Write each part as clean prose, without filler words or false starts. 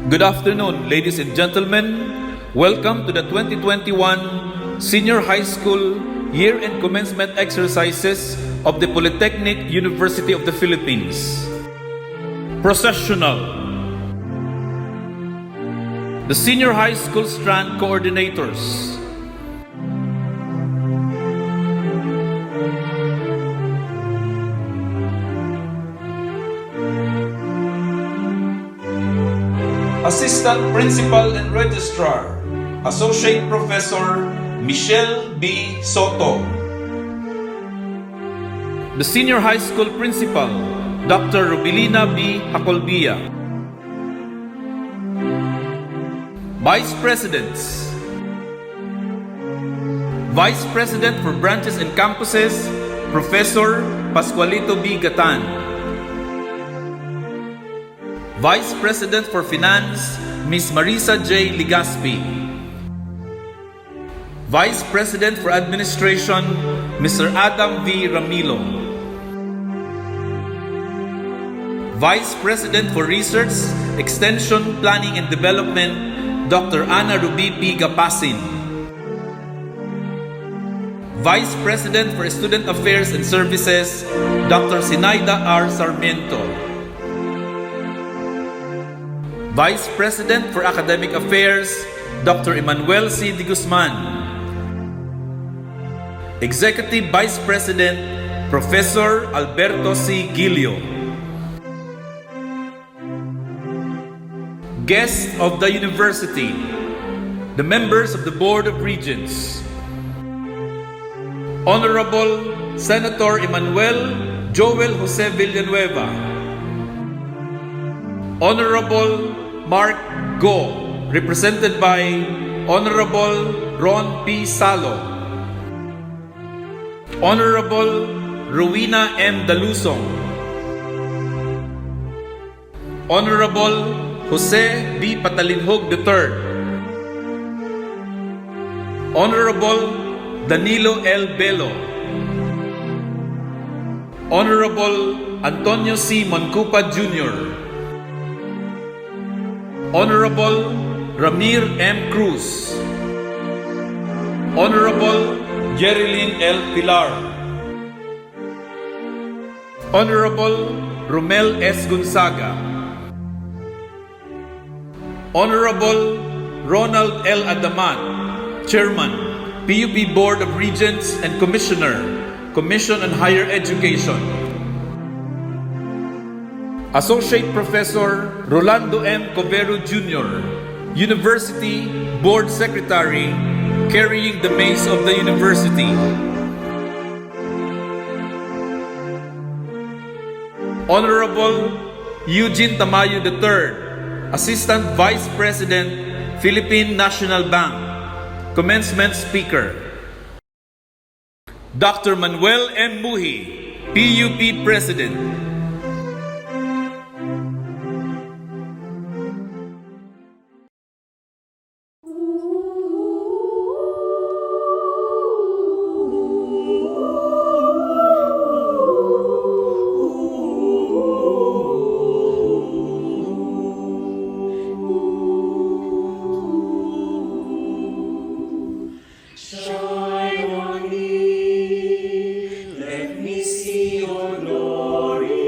Good afternoon, ladies and gentlemen. Welcome to the 2021 Senior High School Year-End Commencement Exercises of the Polytechnic University of the Philippines. Processional. The Senior High School Strand Coordinators. Assistant Principal and Registrar, Associate Professor Michelle B. Soto. The Senior High School Principal, Dr. Rubilina B. Hacolbia. Vice Presidents. Vice President for Branches and Campuses, Professor Pascualito B. Gatan. Vice President for Finance, Ms. Marisa J. Ligaspi. Vice President for Administration, Mr. Adam V. Ramilo. Vice President for Research, Extension, Planning and Development, Dr. Ana Ruby P. Gapasin. Vice President for Student Affairs and Services, Dr. Sinaida R. Sarmiento. Vice President for Academic Affairs, Dr. Emmanuel C. De Guzman. Executive Vice President, Professor Alberto C. Gilio. Guests of the University, the members of the Board of Regents, Honorable Senator Emmanuel Joel Jose Villanueva, Honorable Mark Go, represented by Honorable Ron P. Salo, Honorable Rowena M. Dalusong, Honorable Jose B. Patalinhog III, Honorable Danilo L. Belo, Honorable Antonio C. Moncupa Jr., Honorable Ramir M. Cruz, Honorable Jerilyn L. Pilar, Honorable Romel S. Gonzaga, Honorable Ronald L. Adamat, Chairman, PUP Board of Regents and Commissioner, Commission on Higher Education, Associate Professor Rolando M. Covero Jr., University Board Secretary, carrying the mace of the University. Honorable Eugene Tamayo III, Assistant Vice President, Philippine National Bank, Commencement Speaker. Dr. Manuel M. Muhi, PUP President. Shine on me, let me see your glory.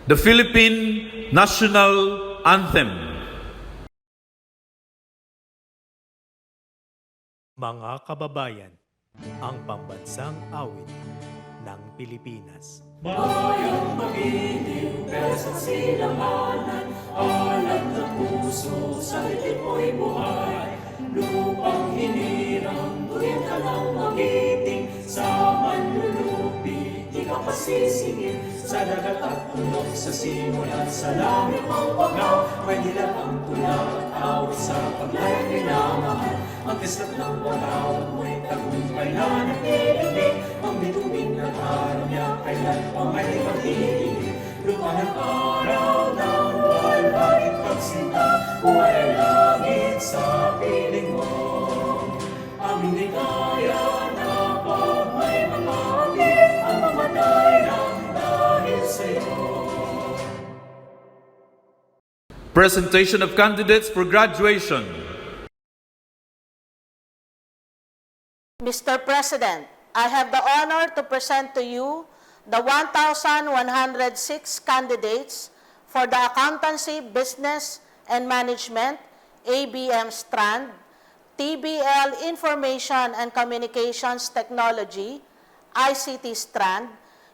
the Philippine National Anthem. Mga kababayan, ang pambansang awit ng Pilipinas. Bayang magiliw, besa silanganan, alat ng puso, sa litin mo'y buhay. Lupang hinirang, tuwid ka lang magiting, sa manlulupi, di ka pasisingil. Sa dagat at tulog, sa simon at sa langit mong pagaw, may dilag ang tulad at awit sa paglayang minamahal. Ang kislat ng pagaw at mo'y tagumpay na nakikinig, ang bitubing ng araw niya, kailan pa may pag-ibig. Lupa ng araw ng walhagit pagsinta, buhay ang langit sa piling mo. Aming di kaya na pag may mamati, ang mamatay ng dahil sa'yo. Presentation of candidates for graduation. Mr. President, I have the honor to present to you the 1,106 candidates for the Accountancy, Business, and Management, ABM Strand, TBL Information and Communications Technology, ICT Strand,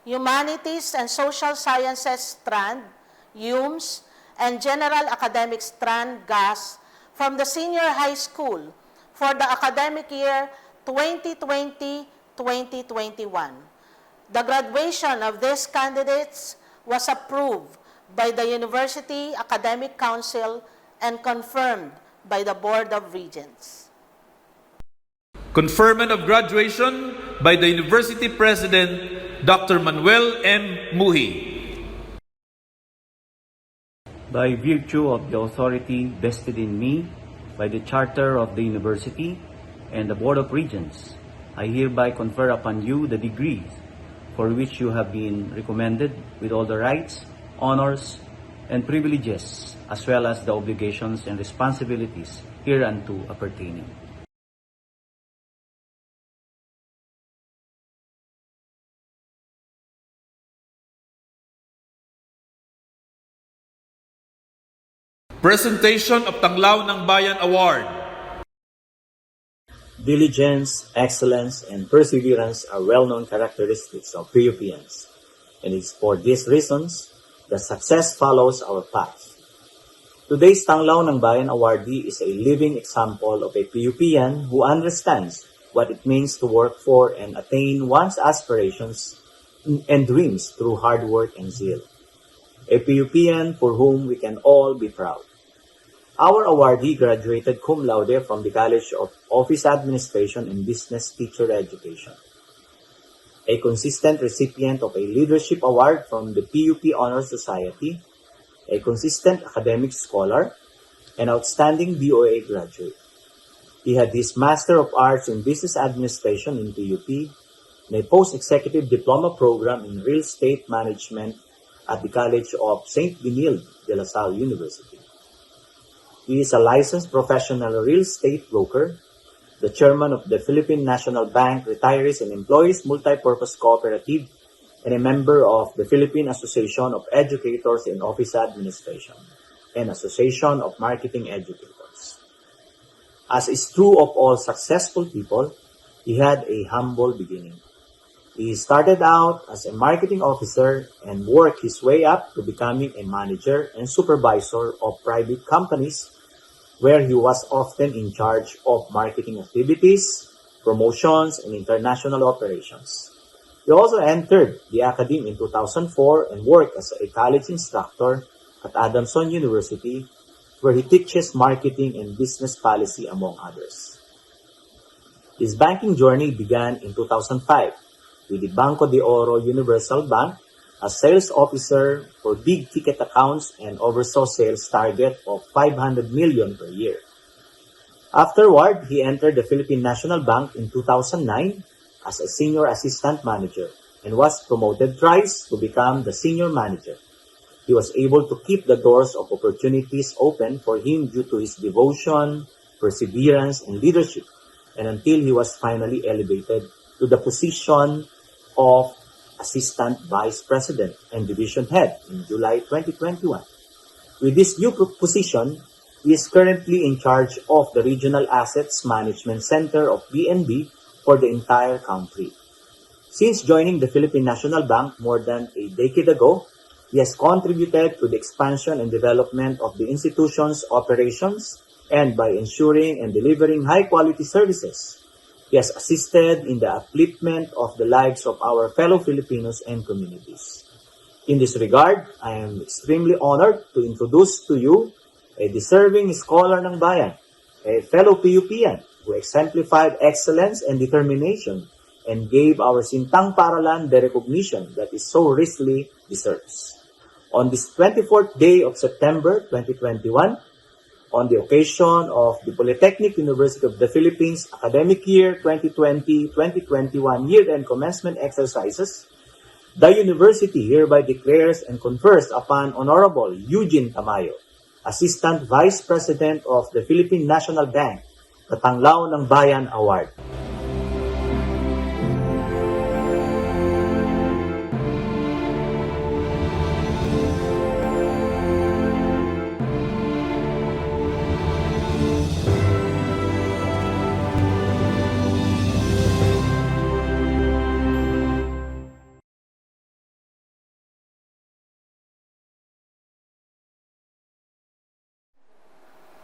Humanities and Social Sciences Strand, UMS, and General Academic Strand, GAS, from the Senior High School for the academic year 2020-2021. The graduation of these candidates was approved by the University Academic Council and confirmed by the Board of Regents. Conferment of graduation by the University President, Dr. Manuel M. Muhi. By virtue of the authority vested in me by the Charter of the University and the Board of Regents, I hereby confer upon you the degrees for which you have been recommended with all the rights, honors, and privileges, as well as the obligations and responsibilities hereunto appertaining. Presentation of Tanglaw ng Bayan Award. Diligence, excellence, and perseverance are well-known characteristics of PUPians, and it's for these reasons that success follows our path. Today's Tanglaw ng Bayan awardee is a living example of a PUPian who understands what it means to work for and attain one's aspirations and dreams through hard work and zeal. A PUPian for whom we can all be proud. Our awardee graduated cum laude from the College of Office Administration and Business Teacher Education. A consistent recipient of a leadership award from the PUP Honor Society, a consistent academic scholar, an outstanding BOA graduate. He had his Master of Arts in Business Administration in PUP and a post-executive diploma program in Real Estate Management at the College of St. Benilde de La Salle University. He is a licensed professional real estate broker, the chairman of the Philippine National Bank Retirees and Employees Multipurpose Cooperative, and a member of the Philippine Association of Educators in Office Administration and Association of Marketing Educators. As is true of all successful people, he had a humble beginning. He started out as a marketing officer and worked his way up to becoming a manager and supervisor of private companies, where he was often in charge of marketing activities, promotions, and international operations. He also entered the academy in 2004 and worked as a college instructor at Adamson University, where he teaches marketing and business policy, among others. His banking journey began in 2005 with the Banco de Oro Universal Bank as sales officer for big ticket accounts and oversaw sales target of 500 million per year. Afterward, he entered the Philippine National Bank in 2009 as a senior assistant manager and was promoted thrice to become the senior manager. He was able to keep the doors of opportunities open for him due to his devotion, perseverance, and leadership, and until he was finally elevated to the position of Assistant Vice President and Division Head in July 2021. With this new position, he is currently in charge of the Regional Assets Management Center of BNB for the entire country. Since joining the Philippine National Bank more than a decade ago, he has contributed to the expansion and development of the institution's operations and by ensuring and delivering high-quality services. He has assisted in the upliftment of the lives of our fellow Filipinos and communities. In this regard, I am extremely honored to introduce to you a deserving scholar ng bayan, a fellow PUPian who exemplified excellence and determination and gave our Sintang Paaralan the recognition that it so richly deserves. On this 24th day of September 2021, on the occasion of the Polytechnic University of the Philippines Academic Year 2020-2021 Year-End Commencement Exercises, the University hereby declares and confers upon Honorable Eugene Tamayo, Assistant Vice President of the Philippine National Bank, the Tanglaw ng Bayan Award.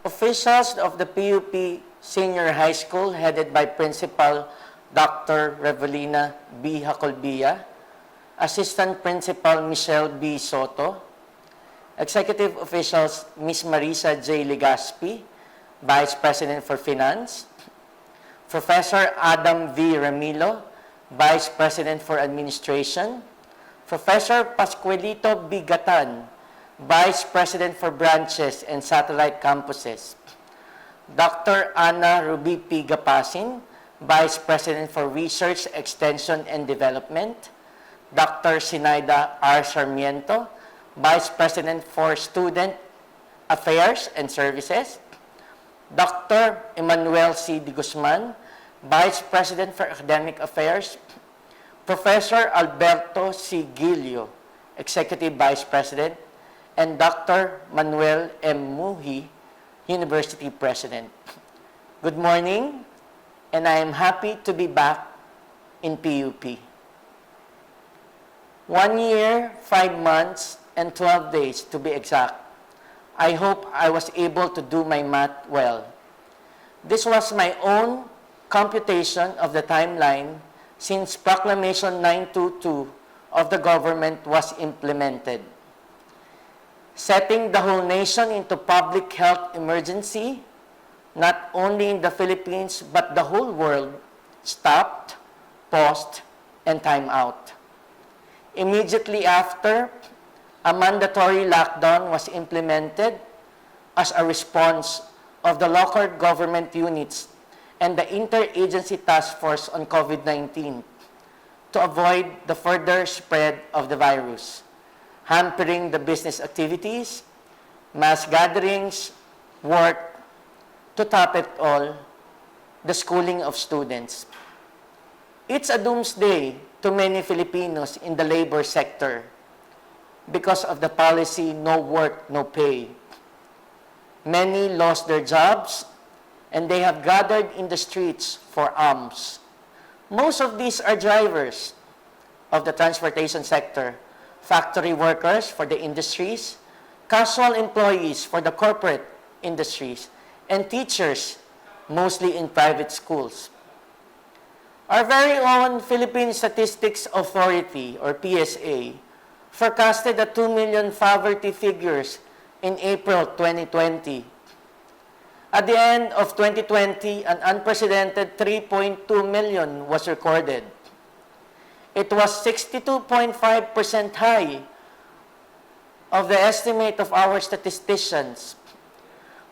Officials of the PUP Senior High School headed by Principal Dr. Revelina B. Hacolbia, Assistant Principal Michelle B. Soto, Executive Officials Ms. Marisa J. Legaspi, Vice President for Finance, Professor Adam V. Ramilo, Vice President for Administration, Professor Pascualito B. Gatan, Vice President for Branches and Satellite Campuses, Dr. Ana Ruby P. Gapasin, Vice President for Research, Extension, and Development, Dr. Sinaida R. Sarmiento, Vice President for Student Affairs and Services, Dr. Emmanuel C. De Guzman, Vice President for Academic Affairs, Professor Alberto C. Gilio, Executive Vice President, and Dr. Manuel M. Muhi, University President. Good morning, and I am happy to be back in PUP. 1 year, 5 months, and 12 days to be exact. I hope I was able to do my math well. This was my own computation of the timeline since Proclamation 922 of the government was implemented. Setting the whole nation into public health emergency, not only in the Philippines but the whole world, stopped, paused, and time out. Immediately after, a mandatory lockdown was implemented as a response of the local government units and the Interagency Task Force on COVID-19 to avoid the further spread of the virus, hampering the business activities, mass gatherings, work, to top it all, the schooling of students. It's a doomsday to many Filipinos in the labor sector because of the policy no work, no pay. Many lost their jobs and they have gathered in the streets for alms. Most of these are drivers of the transportation sector, factory workers for the industries, casual employees for the corporate industries, and teachers, mostly in private schools. Our very own Philippine Statistics Authority, or PSA, forecasted the 2 million poverty figures in April 2020. At the end of 2020, an unprecedented 3.2 million was recorded. It was 62.5% high of the estimate of our statisticians,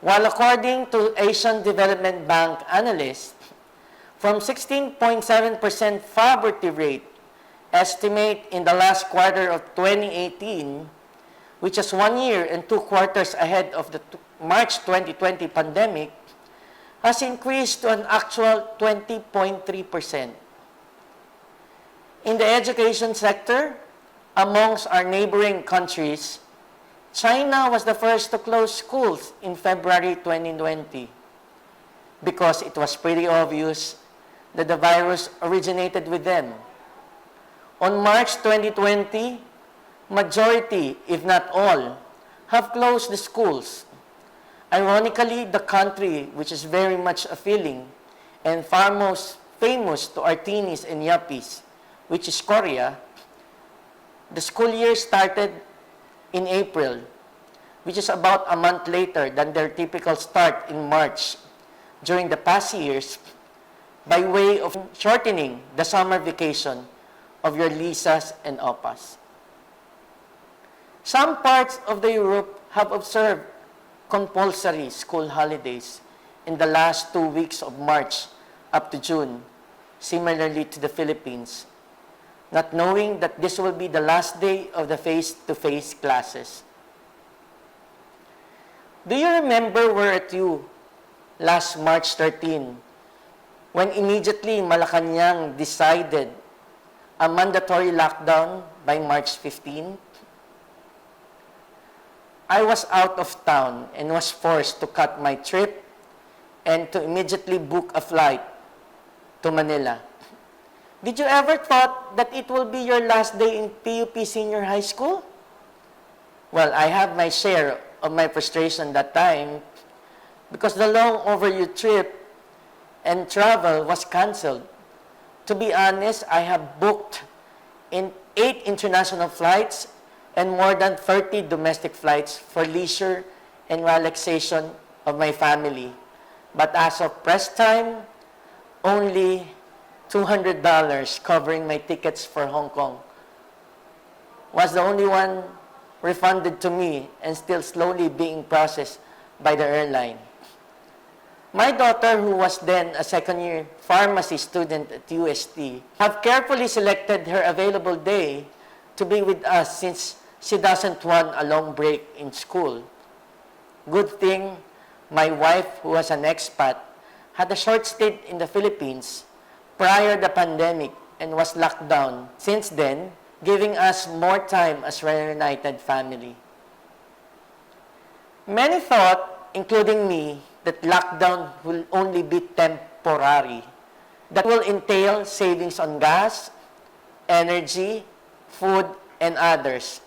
while according to Asian Development Bank analysts, from 16.7% poverty rate estimate in the last quarter of 2018, which is 1 year and 2 quarters ahead of the March 2020 pandemic, has increased to an actual 20.3%. In the education sector, amongst our neighboring countries, China was the first to close schools in February 2020 because it was pretty obvious that the virus originated with them. On March 2020, majority, if not all, have closed the schools. Ironically, the country which is very much appealing and far most famous to our teenies and yuppies, which is Korea, the school year started in April, which is about a month later than their typical start in March during the past years, by way of shortening the summer vacation of your Lisas and Opas. Some parts of the Europe have observed compulsory school holidays in the last 2 weeks of March up to June, similarly to the Philippines, not knowing that this will be the last day of the face-to-face classes. Do you remember where at you last March 13 when immediately Malacanang decided a mandatory lockdown by March 15? I was out of town and was forced to cut my trip and to immediately book a flight to Manila. Did you ever thought that it will be your last day in PUP Senior High School? Well, I have my share of my frustration that time because the long overdue trip and travel was canceled. To be honest, I have booked in 8 international flights and more than 30 domestic flights for leisure and relaxation of my family. But as of press time, only $200 covering my tickets for Hong Kong was the only one refunded to me and still slowly being processed by the airline. My daughter, who was then a second-year pharmacy student at UST, have carefully selected her available day to be with us since she doesn't want a long break in school. Good thing my wife, who was an expat, had a short stint in the Philippines prior to the pandemic and was locked down since then, giving us more time as a reunited family. Many thought, including me, that lockdown will only be temporary, that will entail savings on gas, energy, food, and others.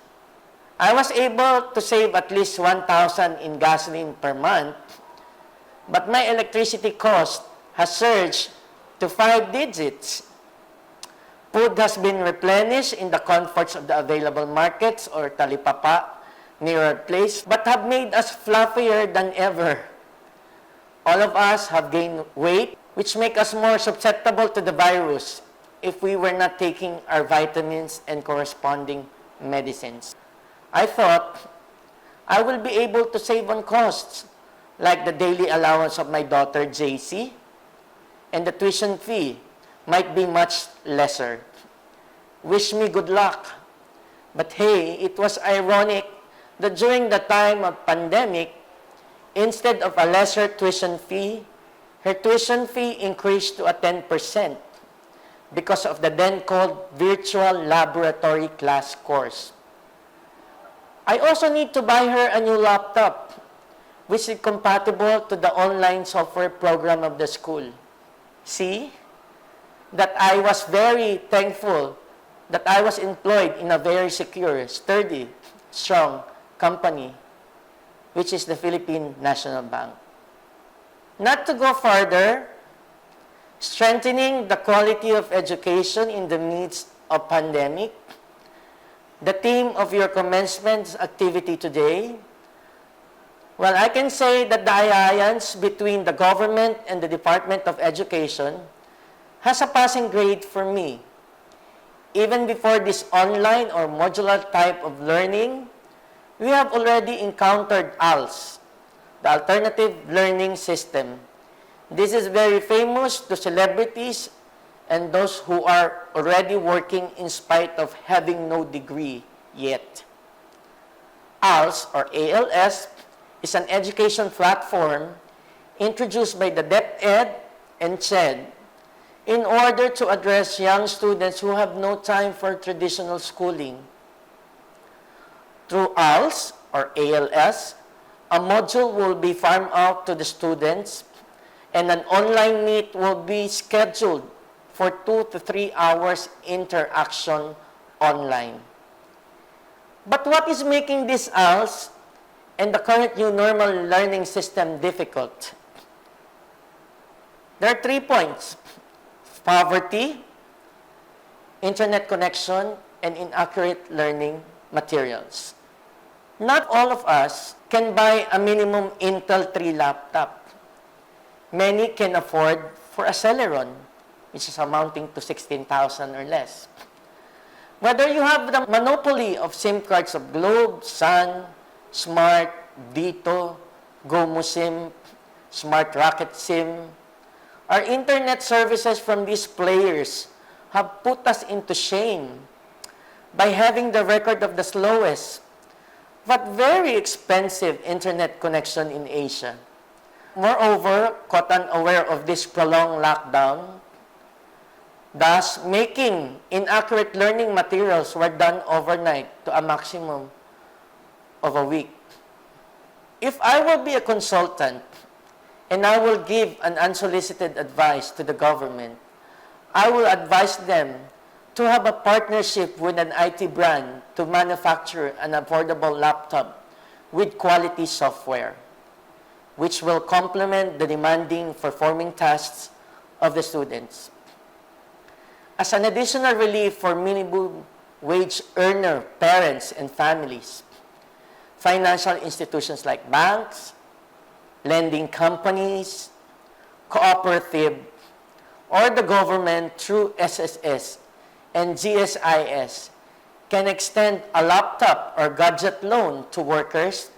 I was able to save at least 1,000 in gasoline per month, but my electricity cost has surged to 5 digits. Food has been replenished in the comforts of the available markets or talipapa near our place, but have made us fluffier than ever. All of us have gained weight, which make us more susceptible to the virus if we were not taking our vitamins and corresponding medicines. I thought I will be able to save on costs, like the daily allowance of my daughter JC, and the tuition fee might be much lesser. Wish me good luck. But hey, it was ironic that during the time of pandemic, instead of a lesser tuition fee, her tuition fee increased to a 10% because of the then called virtual laboratory class course. I also need to buy her a new laptop, which is compatible to the online software program of the school. See, that I was very thankful that I was employed in a very secure, sturdy, strong company, which is the Philippine National Bank. Not to go further, strengthening the quality of education in the midst of pandemic, the theme of your commencement activity today, well, I can say that the alliance between the government and the Department of Education has a passing grade for me. Even before this online or modular type of learning, we have already encountered ALS, the Alternative Learning System. This is very famous to celebrities and those who are already working in spite of having no degree yet. ALS, or ALS, is an education platform introduced by the DepEd and CHED in order to address young students who have no time for traditional schooling. Through ALS, or ALS, a module will be farmed out to the students, and an online meet will be scheduled for 2 to 3 hours interaction online. But what is making this ALS and the current new normal learning system difficult? There are 3 points: poverty, internet connection, and inaccurate learning materials. Not all of us can buy a minimum Intel 3 laptop. Many can afford for a Celeron, which is amounting to 16,000 or less. Whether you have the monopoly of SIM cards of Globe, Sun, Smart, Dito, GoMoSIM, Smart Rocket SIM, our internet services from these players have put us into shame by having the record of the slowest but very expensive internet connection in Asia. Moreover, caught unaware of this prolonged lockdown, thus making inaccurate learning materials were done overnight to a maximum of a week. If I will be a consultant and I will give an unsolicited advice to the government, I will advise them to have a partnership with an IT brand to manufacture an affordable laptop with quality software, which will complement the demanding performing tasks of the students. As an additional relief for minimum wage earner parents and families, financial institutions like banks, lending companies, cooperative, or the government through SSS and GSIS can extend a laptop or gadget loan to workers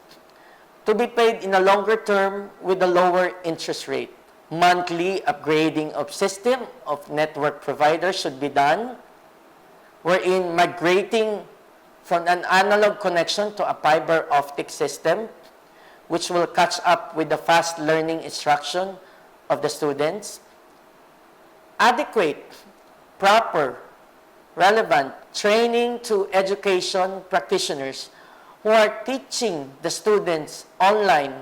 to be paid in a longer term with a lower interest rate. Monthly upgrading of system of network providers should be done, wherein migrating from an analog connection to a fiber optic system, which will catch up with the fast learning instruction of the students. Adequate, proper, relevant training to education practitioners who are teaching the students online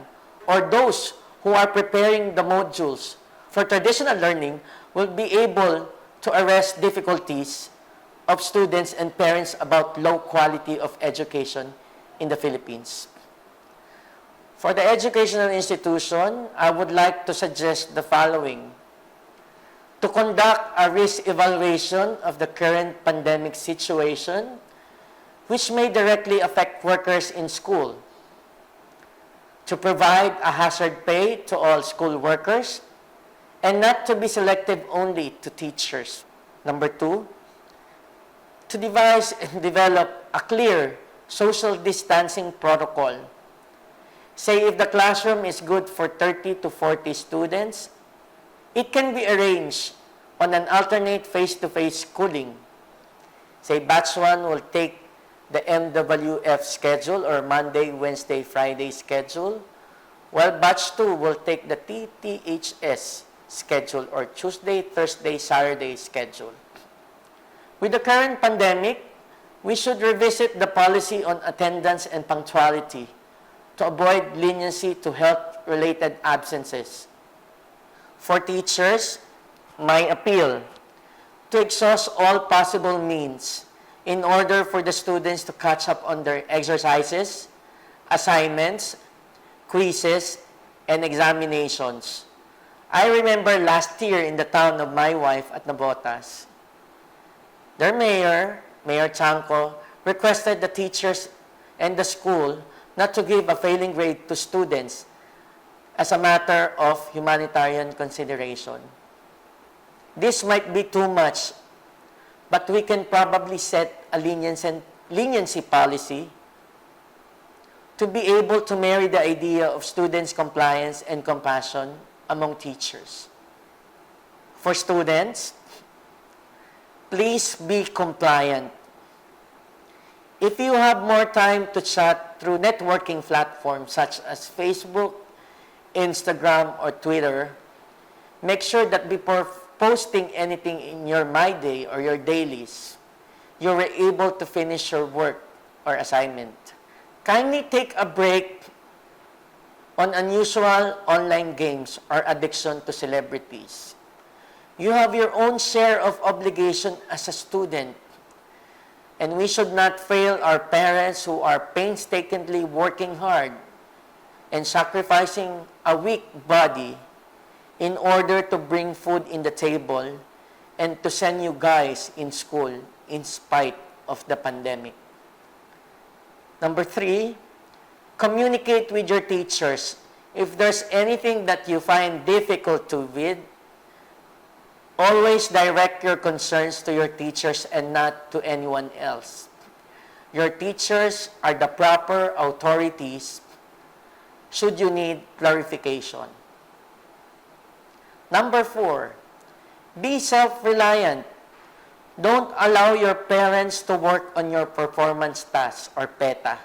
or those who are preparing the modules for traditional learning will be able to arrest difficulties of students and parents about low quality of education in the Philippines. For the educational institution, I would like to suggest the following: to conduct a risk evaluation of the current pandemic situation, which may directly affect workers in school, to provide a hazard pay to all school workers, and not to be selective only to teachers. Number 2, to devise and develop a clear social distancing protocol. Say if the classroom is good for 30 to 40 students, it can be arranged on an alternate face-to-face schooling. Say batch 1 will take the MWF schedule or Monday, Wednesday, Friday schedule, while batch 2 will take the TTHS schedule or Tuesday, Thursday, Saturday schedule. With the current pandemic, we should revisit the policy on attendance and punctuality to avoid leniency to health-related absences. For teachers, my appeal to exhaust all possible means in order for the students to catch up on their exercises, assignments, quizzes, and examinations. I remember last year in the town of my wife at Nabotas, their mayor, Mayor Chanco, requested the teachers and the school not to give a failing grade to students as a matter of humanitarian consideration. This might be too much, but we can probably set a leniency policy to be able to marry the idea of students' compliance and compassion among teachers. For students, please be compliant. If you have more time to chat through networking platforms such as Facebook, Instagram, or Twitter, make sure that before posting anything in your My Day or your dailies, you were able to finish your work or assignment. Kindly take a break on unusual online games or addiction to celebrities. You have your own share of obligation as a student, and we should not fail our parents who are painstakingly working hard and sacrificing a weak body in order to bring food in the table and to send you guys in school in spite of the pandemic. Number 3, communicate with your teachers. If there's anything that you find difficult to read, always direct your concerns to your teachers and not to anyone else. Your teachers are the proper authorities should you need clarification. Number 4, be self-reliant. Don't allow your parents to work on your performance tasks or PETA,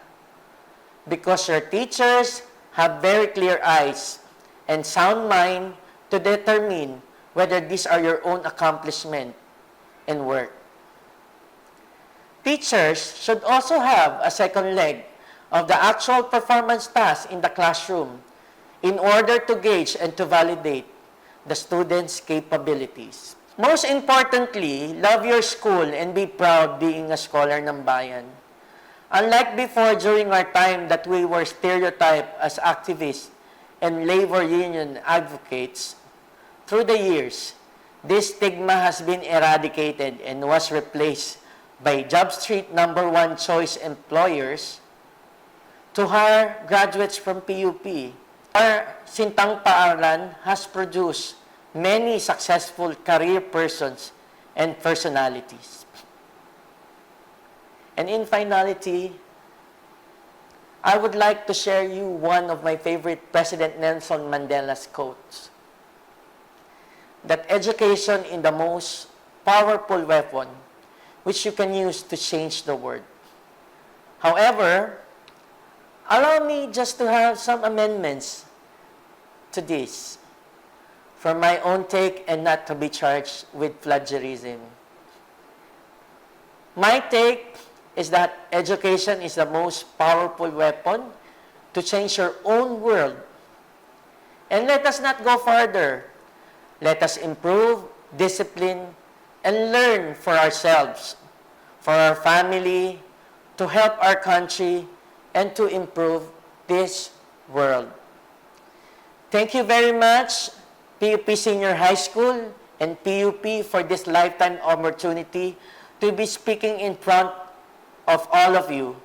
because your teachers have very clear eyes and sound mind to determine whether these are your own accomplishment and work. Teachers should also have a second leg of the actual performance task in the classroom in order to gauge and to validate the students' capabilities. Most importantly, love your school and be proud being a scholar ng bayan. Unlike before, during our time that we were stereotyped as activists and labor union advocates, through the years, this stigma has been eradicated and was replaced by Job Street #1 choice employers to hire graduates from PUP. Our Sintang Paaralan has produced many successful career persons and personalities. And in finality, I would like to share you one of my favorite President Nelson Mandela's quotes, that education is the most powerful weapon which you can use to change the world. However, allow me just to have some amendments to this for my own take and not to be charged with plagiarism. My take is that education is the most powerful weapon to change your own world. And let us not go further. Let us improve, discipline, and learn for ourselves, for our family, to help our country, and to improve this world. Thank you very much, PUP Senior High School and PUP, for this lifetime opportunity to be speaking in front of all of you.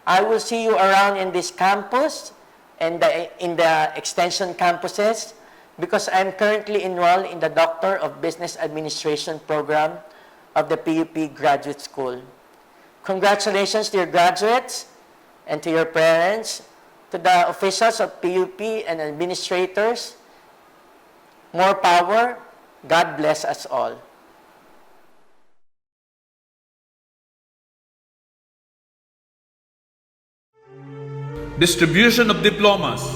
I will see you around in this campus and in the extension campuses, because I'm currently enrolled in the Doctor of Business Administration program of the PUP Graduate School. Congratulations to your graduates and to your parents, to the officials of PUP and administrators. More power. God bless us all. Distribution of diplomas.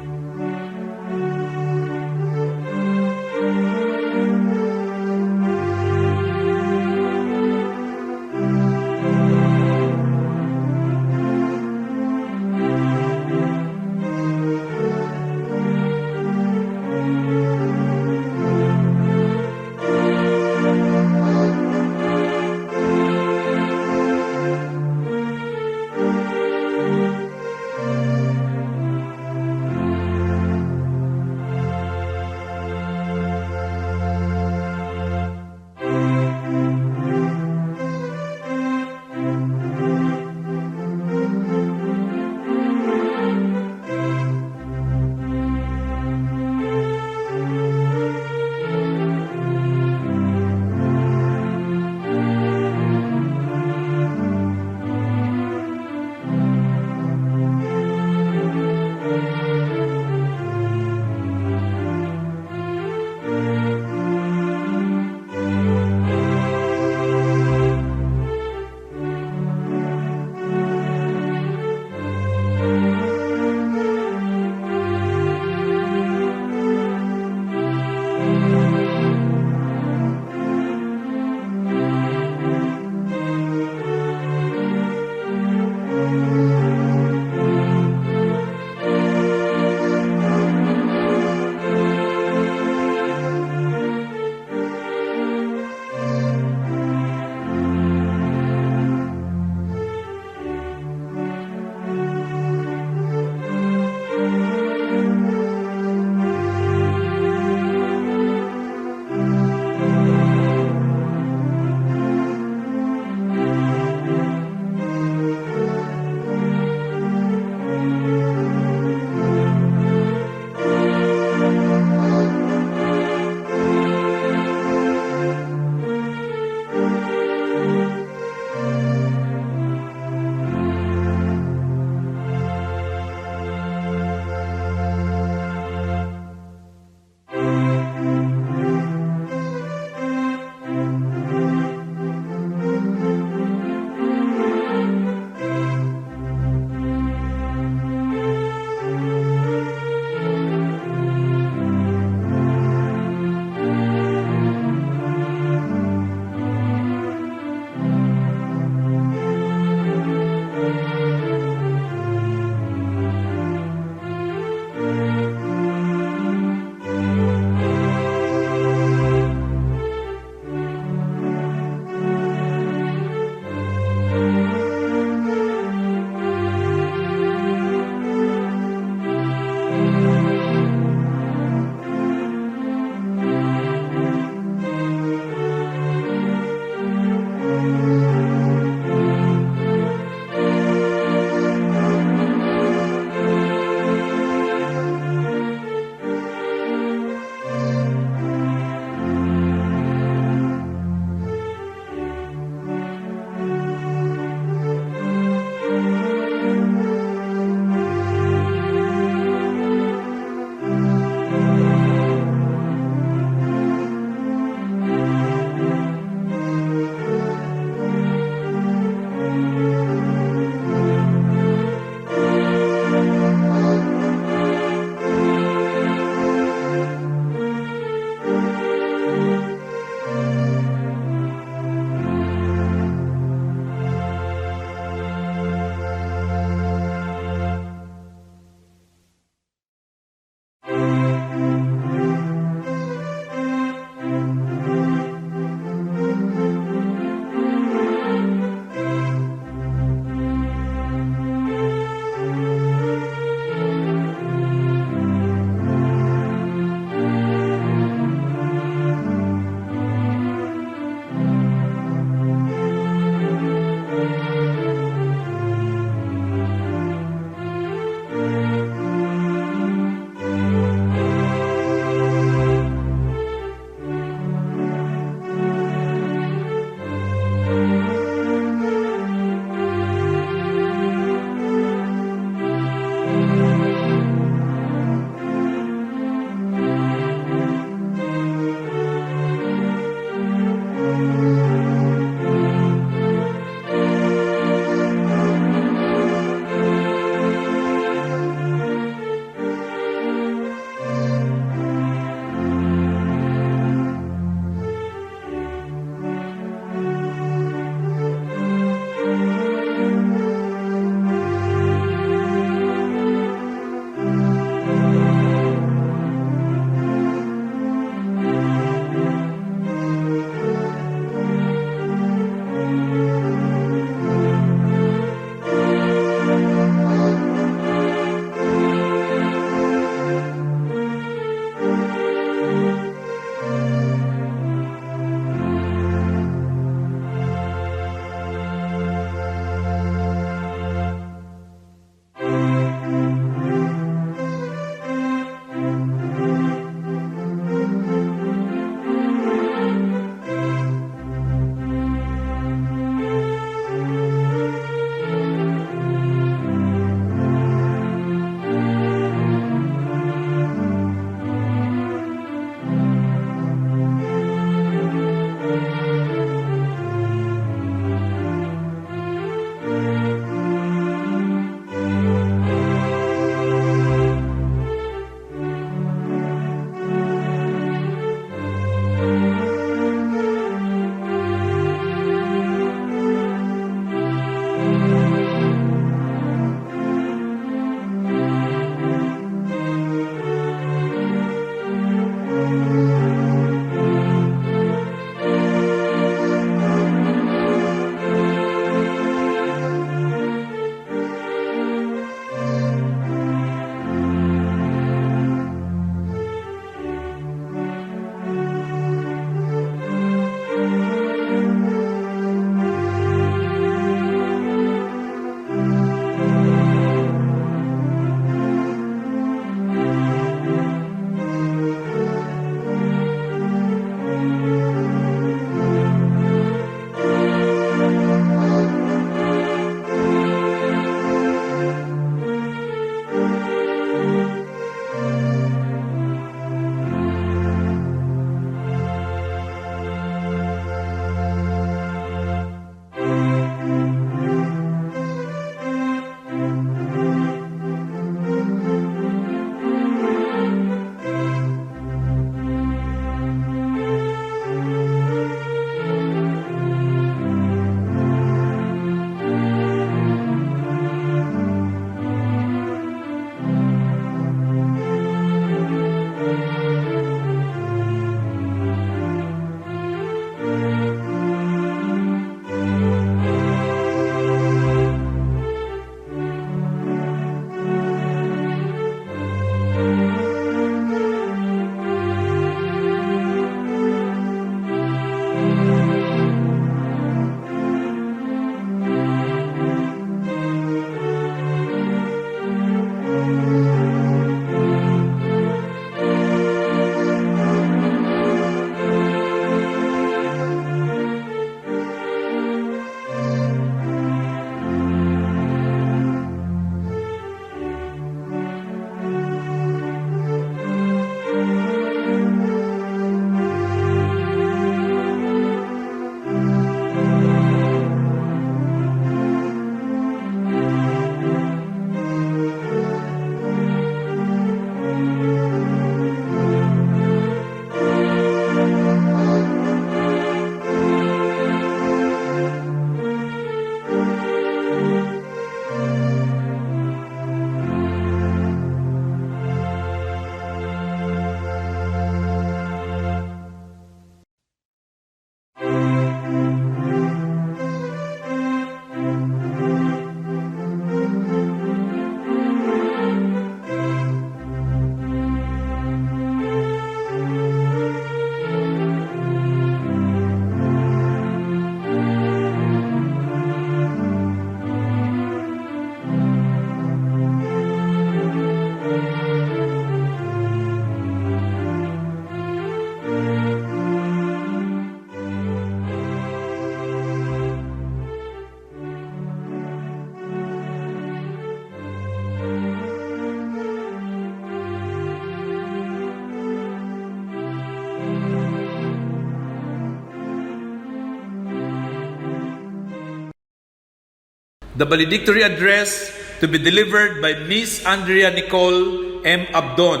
the valedictory address to be delivered by Miss Andrea Nicole M. Abdon.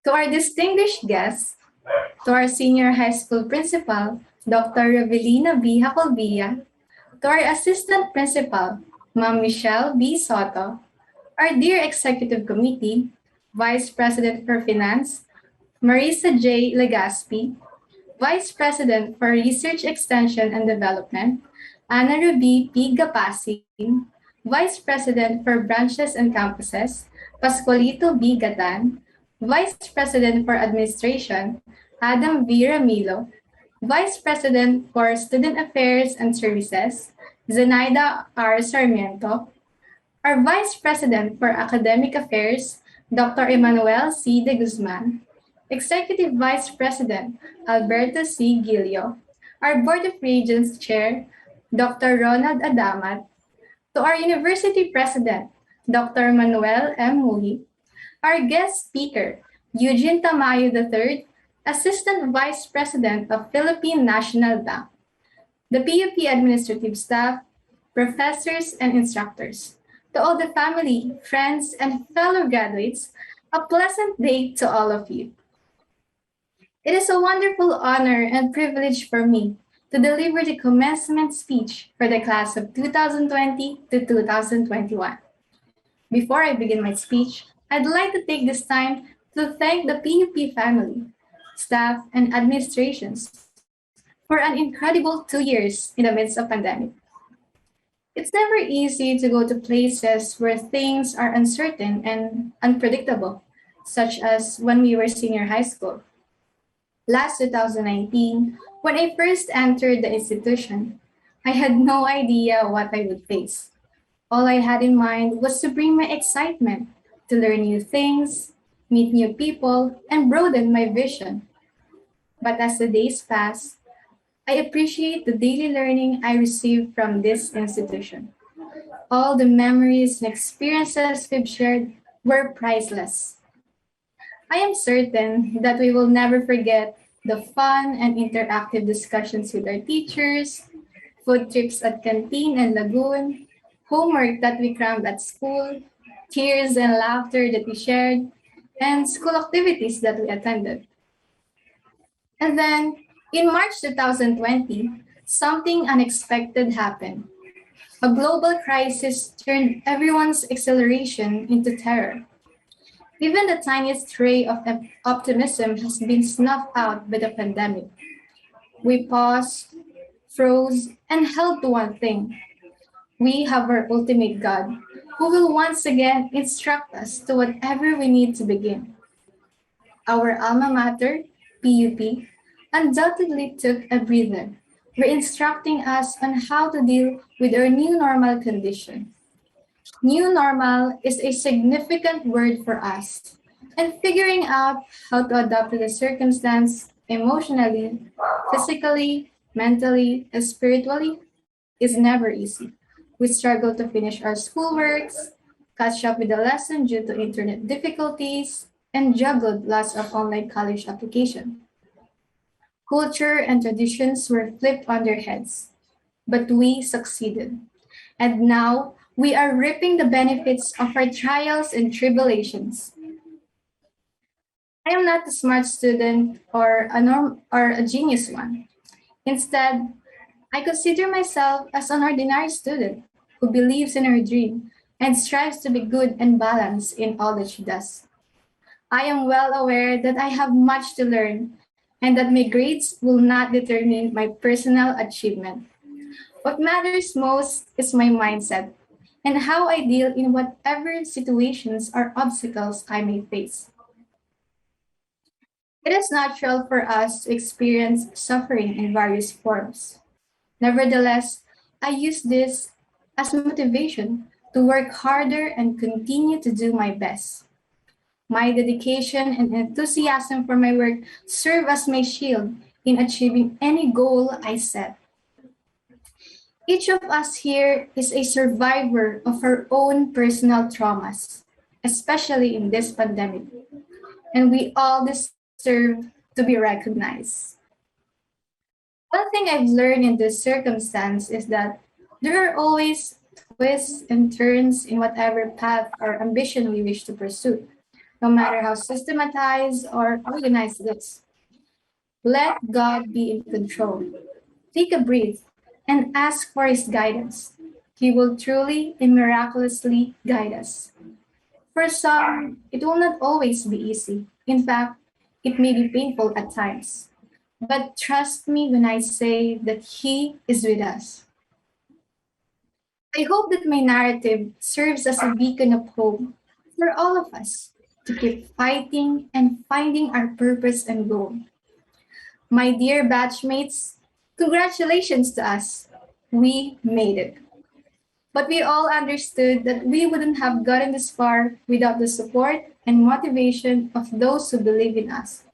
To our distinguished guests, to our senior high school principal, Dr. Revelina B. Jacolvilla, to our assistant principal, Ma'am Michelle B. Soto, our dear executive committee, Vice President for Finance, Marisa J. Legaspi, Vice President for Research Extension and Development, Ana Ruby P. Gapasin, Vice President for Branches and Campuses, Pascualito B. Gatan, Vice President for Administration, Adam V. Ramilo, Vice President for Student Affairs and Services, Zenaida R. Sarmiento, our Vice President for Academic Affairs, Dr. Emmanuel C. de Guzman, Executive Vice President, Alberto C. Gilio, our Board of Regents Chair, Dr. Ronald Adamat, to our University President, Dr. Manuel M. Muhi, our guest speaker, Eugene Tamayo III, Assistant Vice President of Philippine National Bank, the PUP administrative staff, professors, and instructors. To all the family, friends, and fellow graduates, a pleasant day to all of you. It is a wonderful honor and privilege for me to deliver the commencement speech for the class of 2020 to 2021. Before I begin my speech, I'd like to take this time to thank the PUP family, staff, and administrations for an incredible 2 years in the midst of pandemic. It's never easy to go to places where things are uncertain and unpredictable, such as when we were senior high school. Last 2019, when I first entered the institution, I had no idea what I would face. All I had in mind was to bring my excitement, to learn new things, meet new people, and broaden my vision. But as the days pass, I appreciate the daily learning I receive from this institution. All the memories and experiences we've shared were priceless. I am certain that we will never forget the fun and interactive discussions with our teachers, food trips at canteen and lagoon, homework that we crammed at school, tears and laughter that we shared, and school activities that we attended. And then, in March 2020, something unexpected happened. A global crisis turned everyone's exhilaration into terror. Even the tiniest ray of optimism has been snuffed out by the pandemic. We paused, froze, and held to one thing. We have our ultimate God, who will once again instruct us to whatever we need to begin. Our alma mater, PUP, undoubtedly took a breather, re-instructing us on how to deal with our new normal condition. New normal is a significant word for us, and figuring out how to adapt to the circumstance emotionally, physically, mentally, and spiritually is never easy. We struggle to finish our schoolworks, catch up with the lesson due to internet difficulties, and juggled lots of online college application. Culture and traditions were flipped on their heads, but we succeeded. And now we are reaping the benefits of our trials and tribulations. I am not a smart student or a genius one. Instead, I consider myself as an ordinary student who believes in her dream and strives to be good and balanced in all that she does. I am well aware that I have much to learn and that my grades will not determine my personal achievement. What matters most is my mindset and how I deal in whatever situations or obstacles I may face. It is natural for us to experience suffering in various forms. Nevertheless, I use this as motivation to work harder and continue to do my best. My dedication and enthusiasm for my work serve as my shield in achieving any goal I set. Each of us here is a survivor of our own personal traumas, especially in this pandemic, and we all deserve to be recognized. One thing I've learned in this circumstance is that there are always twists and turns in whatever path or ambition we wish to pursue, no matter how systematized or organized it is. Let God be in control. Take a breath and ask for His guidance. He will truly and miraculously guide us. For some, it will not always be easy. In fact, it may be painful at times. But trust me when I say that He is with us. I hope that my narrative serves as a beacon of hope for all of us to keep fighting and finding our purpose and goal. My dear batchmates, congratulations to us. We made it. But we all understood that we wouldn't have gotten this far without the support and motivation of those who believe in us.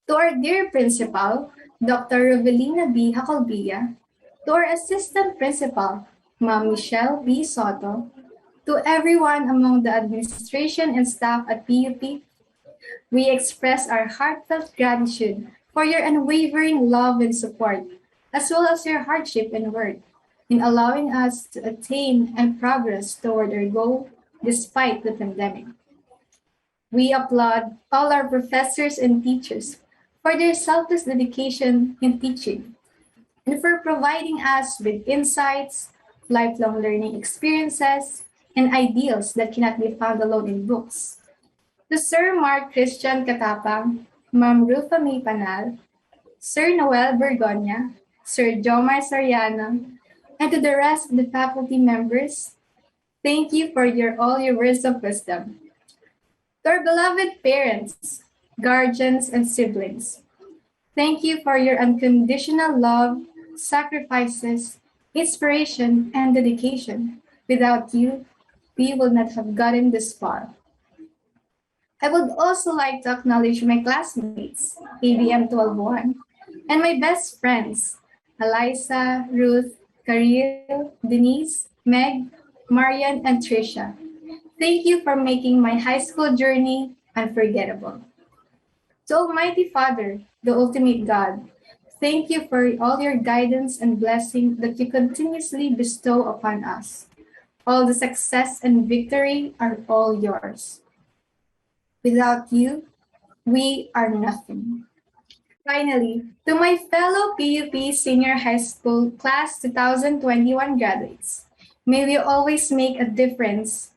To our dear principal, Dr. Rovelina B. Hacalbilla, to our assistant principal, Ma'am Michelle B. Soto, to everyone among the administration and staff at PUP, we express our heartfelt gratitude for your unwavering love and support, as well as your hardship and work in allowing us to attain and progress toward our goal despite the pandemic. We applaud all our professors and teachers for their selfless dedication in teaching and for providing us with insights, lifelong learning experiences, and ideals that cannot be found alone in books. To Sir Mark Christian Katapang, Ma'am Rufa May Panal, Sir Noel Bergonia, Sir Jomar Soriano, and to the rest of the faculty members, thank you for all your words of wisdom. To our beloved parents, guardians, and siblings, thank you for your unconditional love, sacrifices, inspiration, and dedication. Without you, we would not have gotten this far. I would also like to acknowledge my classmates, ABM 12-1, and my best friends, Eliza, Ruth, Karil, Denise, Meg, Marian, and Tricia. Thank you for making my high school journey unforgettable. To Almighty Father, the ultimate God, thank you for all your guidance and blessing that you continuously bestow upon us. All the success and victory are all yours. Without you, we are nothing. Finally, to my fellow PUP Senior High School Class 2021 graduates, may we always make a difference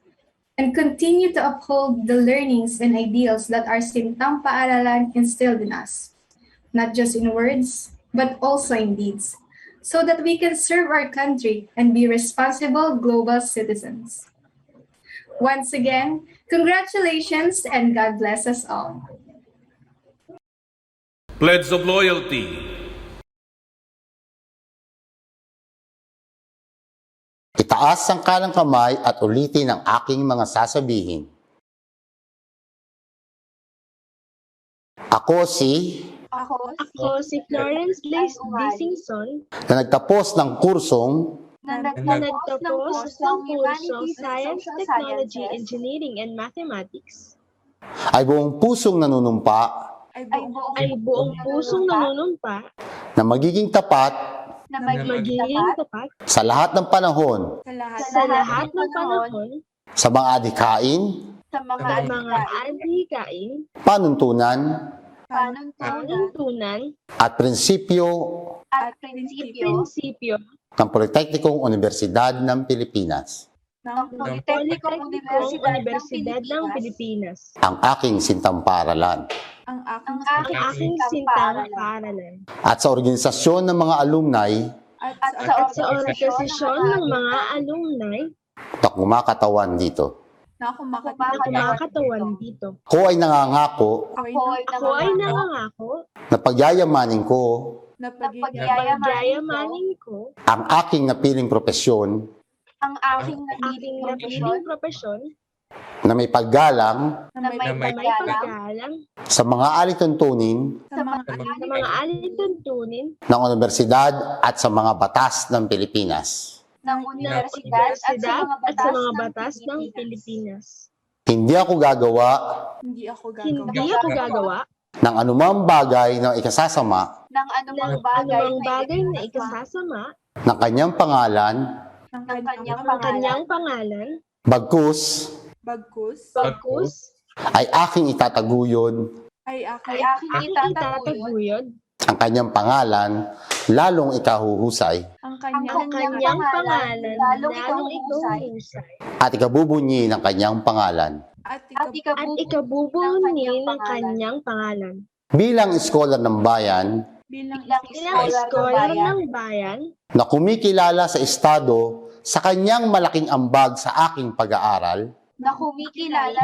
and continue to uphold the learnings and ideals that our Sintang Paaralan instilled in us, not just in words, but also in deeds, so that we can serve our country and be responsible global citizens. Once again, congratulations and God bless us all. Pledge of loyalty. Itaas ang kanang kamay at ulitin ang aking mga sasabihin. Ako si Florence Blaise Dicingson na nagtapos ng kursong na nagtapos ng kursong Science, Technology, Engineering, and Mathematics. ay buong pusong nanunumpa Ay buong pusong nanunumpa na magiging tapat sa lahat ng panahon sa lahat ng panahon sa mga adhikain, sa mga adhikain, panuntunan at prinsipyo ng Politeknikong Universidad ng Pilipinas. Politeknikong Universidad ng Pilipinas. Ang aking sintang paaralan. Ang aking sintang paaralan. At sa organisasyon ng mga alumni At sa organisasyon ng mga alumni na kumakatawan dito. na kumakatawan dito. Ako ay nangangako Ako ay nangangako na pagyayamanin ko na pagyayamanin ko ang aking napiling propesyon ang aking napiling propesyon na may paggalang na may paggalang sa mga alituntunin sa mga alituntunin ng universidad at sa mga batas ng Pilipinas. ng universidad at sa mga batas ng Pilipinas. Hindi ako gagawa Hindi ako gagawa ng anumang bagay na ikasasama ng anumang bagay na ikasasama ng kanyang pangalan, ng kanyang pangalan, bagkus bagkus ay aking itataguyod ay aking itataguyod ang kanyang pangalan, lalong ikahuhusay, ang kanyang pangalan, lalong ikuhusay, at ikabubunyi ng kanyang pangalan. at ikabubuni ng kanyang pangalan. Bilang iskolar ng bayan Bilang iskolar ng bayan, na kumikilala sa Estado sa kanyang malaking ambag sa aking pag-aaral, na kumikilala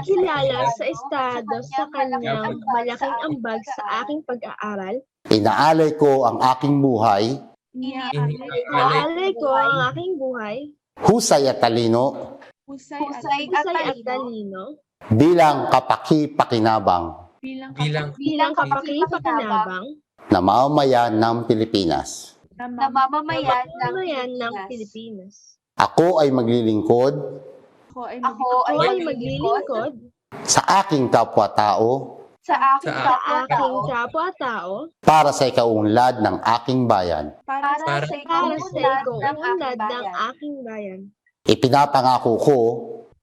sa Estado sa kanyang malaking ambag sa aking pag-aaral, inaalay ko ang aking buhay, inaalay ko ang aking buhay, husay at talino, husay at talino, bilang kapaki-pakinabang bilang kapaki-pakinabang, na mamamayan ng Pilipinas. na mamamayan ng Pilipinas. Ako ay maglilingkod Ako ay maglilingkod sa aking kapwa-tao sa aking kapwa-tao para sa ikaunlad ng aking bayan. para sa ikaunlad ng aking bayan. Ipinapangako ko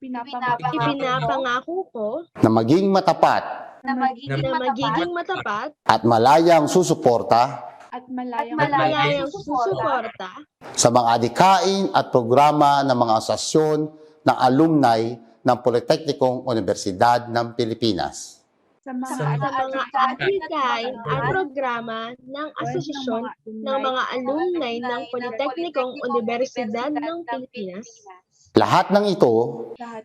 Ipinapangako ko na maging matapat na magiging matapat at malayang susuporta at malayang susuporta sa mga adikain at programa ng mga asosasyon ng alumni ng Politeknikong Universidad ng Pilipinas. sa mga adikain at programa ng asosasyon ng mga alumni ng Politeknikong Universidad ng Pilipinas. Lahat ng ito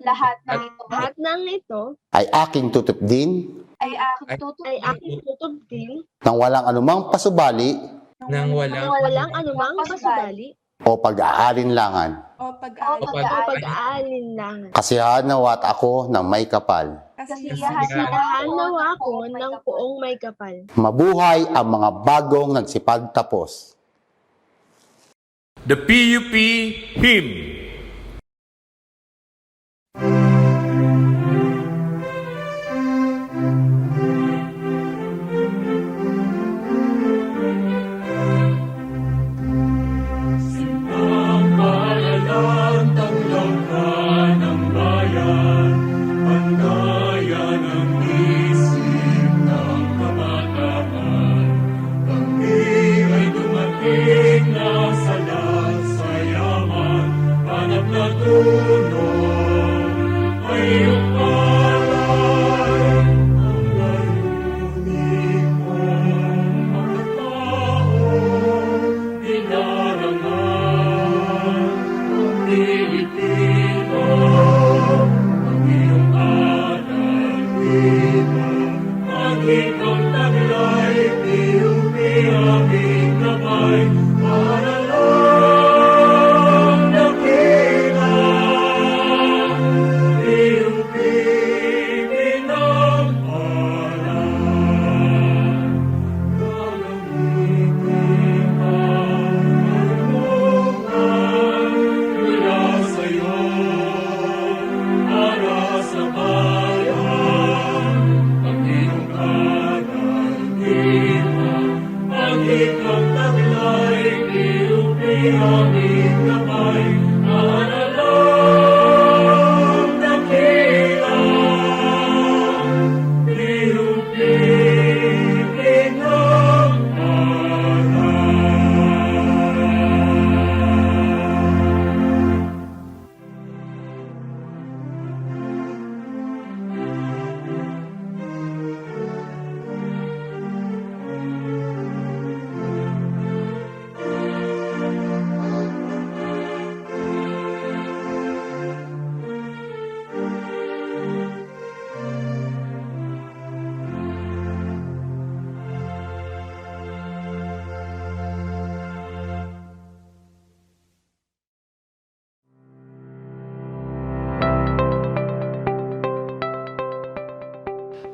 Lahat ng ito ay aking tutupdin ay aking tutupdin nang walang anumang pasubali ng walang anumang pasubali o pag-aalinlangan. o pag-aalinlangan. Kasiyahan nawat ako ng may kapal. Kasiyahan nawa ko ng poong may kapal. Mabuhay ang mga bagong nagsipagtapos. The PUP Hymn.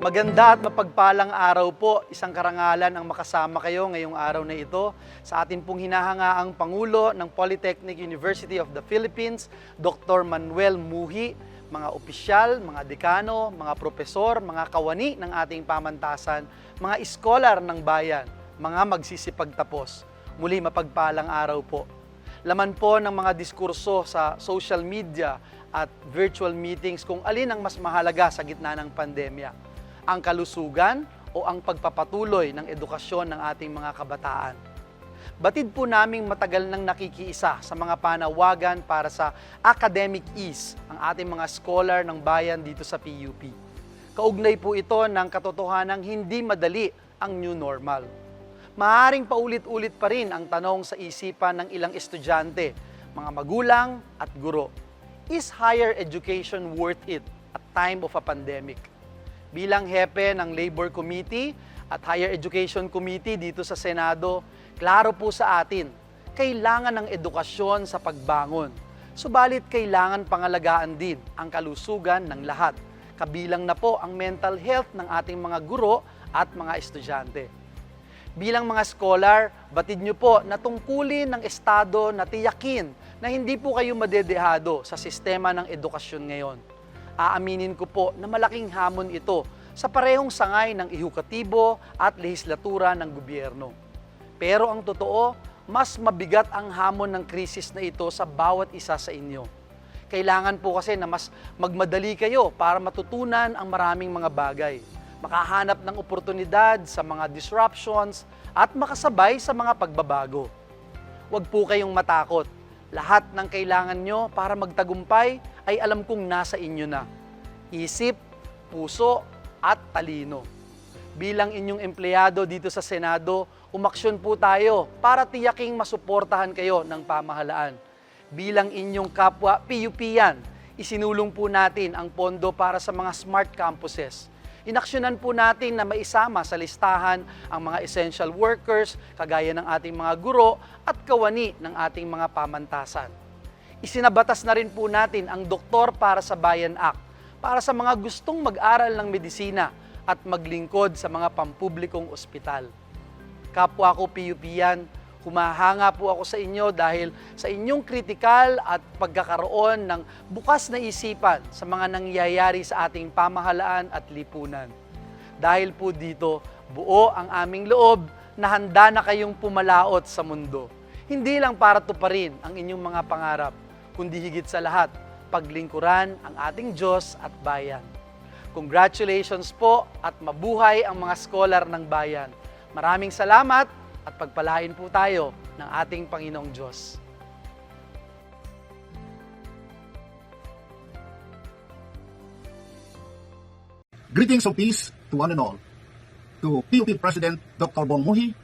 Maganda at mapagpalang araw po, isang karangalan ang makasama kayo ngayong araw na ito sa atin pong hinahangaang Pangulo ng Polytechnic University of the Philippines, Dr. Manuel Muhi, mga opisyal, mga dekano, mga propesor, mga kawani ng ating pamantasan, mga iskolar ng bayan, mga magsisipagtapos. Muli mapagpalang araw po. Laman po ng mga diskurso sa social media at virtual meetings kung alin ang mas mahalaga sa gitna ng pandemya. Ang kalusugan o ang pagpapatuloy ng edukasyon ng ating mga kabataan. Batid po naming matagal nang nakikiisa sa mga panawagan para sa academic ease ang ating mga scholar ng bayan dito sa PUP. Kaugnay po ito ng katotohanang hindi madali ang new normal. Maaaring paulit-ulit pa rin ang tanong sa isipan ng ilang estudyante, mga magulang at guro. Is higher education worth it at time of a pandemic? Bilang hepe ng Labor Committee at Higher Education Committee dito sa Senado, klaro po sa atin, kailangan ng edukasyon sa pagbangon. Subalit kailangan pangalagaan din ang kalusugan ng lahat. Kabilang na po ang mental health ng ating mga guro at mga estudyante. Bilang mga scholar, batid niyo po na tungkulin ng Estado na tiyakin na hindi po kayo madedehado sa sistema ng edukasyon ngayon. Aaminin ko po na malaking hamon ito sa parehong sangay ng ehukatibo at lehislatura ng gobyerno. Pero ang totoo, mas mabigat ang hamon ng krisis na ito sa bawat isa sa inyo. Kailangan po kasi na mas magmadali kayo para matutunan ang maraming mga bagay, makahanap ng oportunidad sa mga disruptions at makasabay sa mga pagbabago. Huwag po kayong matakot. Lahat ng kailangan nyo para magtagumpay ay alam kong nasa inyo na. Isip, puso, at talino. Bilang inyong empleyado dito sa Senado, umaksyon po tayo para tiyaking masuportahan kayo ng pamahalaan. Bilang inyong kapwa PUPian, isinulong po natin ang pondo para sa mga smart campuses. Inaksyonan po natin na maisama sa listahan ang mga essential workers, kagaya ng ating mga guro at kawani ng ating mga pamantasan. Isinabatas na rin po natin ang Doktor para sa Bayan Act para sa mga gustong mag-aral ng medisina at maglingkod sa mga pampublikong ospital. Kapwa ko PUPian, humahanga po ako sa inyo dahil sa inyong kritikal at pagkakaroon ng bukas na isipan sa mga nangyayari sa ating pamahalaan at lipunan. Dahil po dito, buo ang aming loob na handa na kayong pumalaot sa mundo. Hindi lang para tuparin ang inyong mga pangarap, kundi higit sa lahat, paglingkuran ang ating Diyos at bayan. Congratulations po at mabuhay ang mga scholar ng bayan. Maraming salamat at pagpalain po tayo ng ating Panginoong Diyos. Greetings of peace to one and all. To PUP President Dr. Bong Muhi,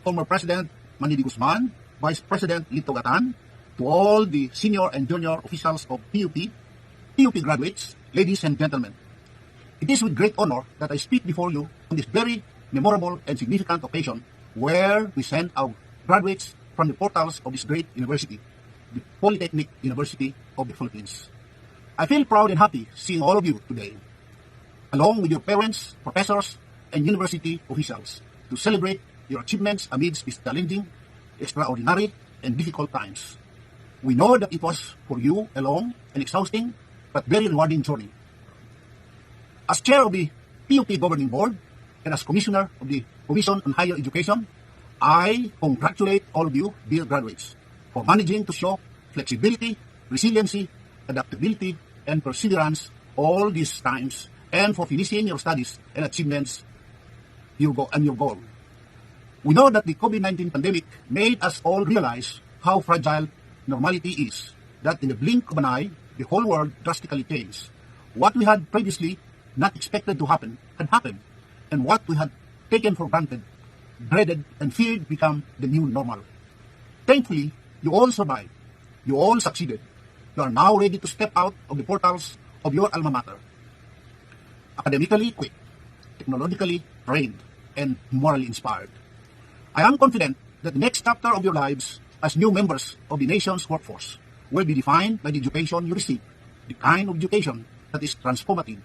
former President Manili Guzman, Vice President Lito Gatan, to all the senior and junior officials of PUP, PUP graduates, ladies and gentlemen. It is with great honor that I speak before you on this very memorable and significant occasion where we send our graduates from the portals of this great university, the Polytechnic University of the Philippines. I feel proud and happy seeing all of you today, along with your parents, professors, and university officials, to celebrate your achievements amidst these challenging, extraordinary, and difficult times. We know that it was for you a long and exhausting but very rewarding journey. As chair of the PUP Governing Board and as commissioner of the Commission on Higher Education, I congratulate all of you, dear graduates, for managing to show flexibility, resiliency, adaptability, and perseverance all these times, and for finishing your studies and achievements your goal. We know that the COVID-19 pandemic made us all realize how fragile normality is, that in the blink of an eye, the whole world drastically changed. What we had previously not expected to happen had happened, and what we had taken for granted, dreaded, and feared become the new normal. Thankfully, you all survived. You all succeeded. You are now ready to step out of the portals of your alma mater. Academically equipped, technologically trained, and morally inspired. I am confident that the next chapter of your lives as new members of the nation's workforce will be defined by the education you receive, the kind of education that is transformative,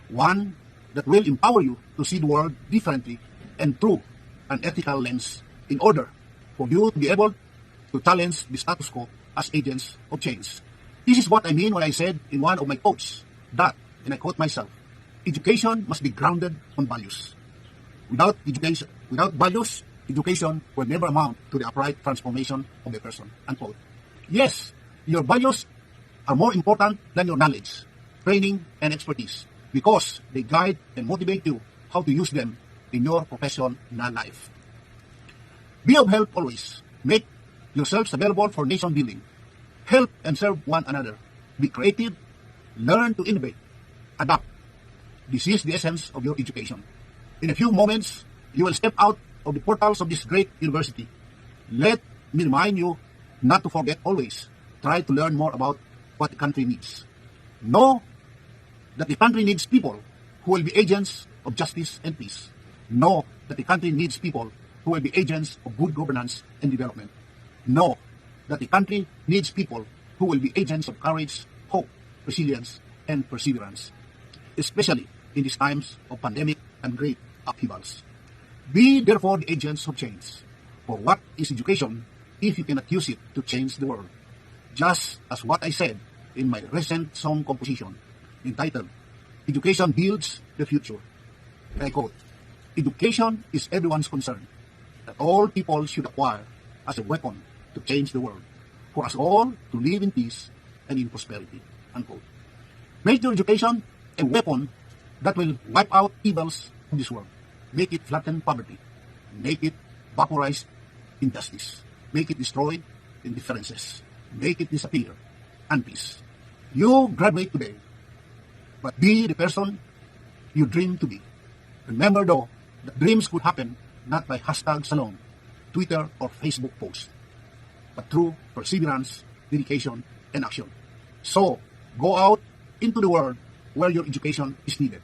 one that will empower you to see the world differently and through an ethical lens in order for you to be able to challenge the status quo as agents of change. This is what I mean when I said in one of my quotes that, and I quote myself, education must be grounded on values. Without values, education will never amount to the upright transformation of a person. Unquote. Yes, your values are more important than your knowledge, training, and expertise because they guide and motivate you how to use them in your professional life. Be of help always. Make yourselves available for nation building. Help and serve one another. Be creative. Learn to innovate. Adapt. This is the essence of your education. In a few moments, you will step out of the portals of this great university. Let me remind you not to forget always. Try to learn more about what the country needs. Know that the country needs people who will be agents of justice and peace. Know that the country needs people who will be agents of good governance and development. Know that the country needs people who will be agents of courage, hope, resilience, and perseverance, especially in these times of pandemic and great upheavals. Be therefore the agents of change. For what is education if you cannot use it to change the world? Just as what I said in my recent song composition entitled, Education Builds the Future. And I quote, education is everyone's concern, that all people should acquire as a weapon to change the world, for us all to live in peace and in prosperity. Unquote. Make your education a weapon that will wipe out evils in this world. Make it flatten poverty. Make it vaporize injustice. Make it destroy indifferences. Make it disappear unpeace. You graduate today, but be the person you dream to be. Remember though, that dreams could happen not by hashtags alone, Twitter or Facebook posts, but through perseverance, dedication, and action. So, go out into the world where your education is needed.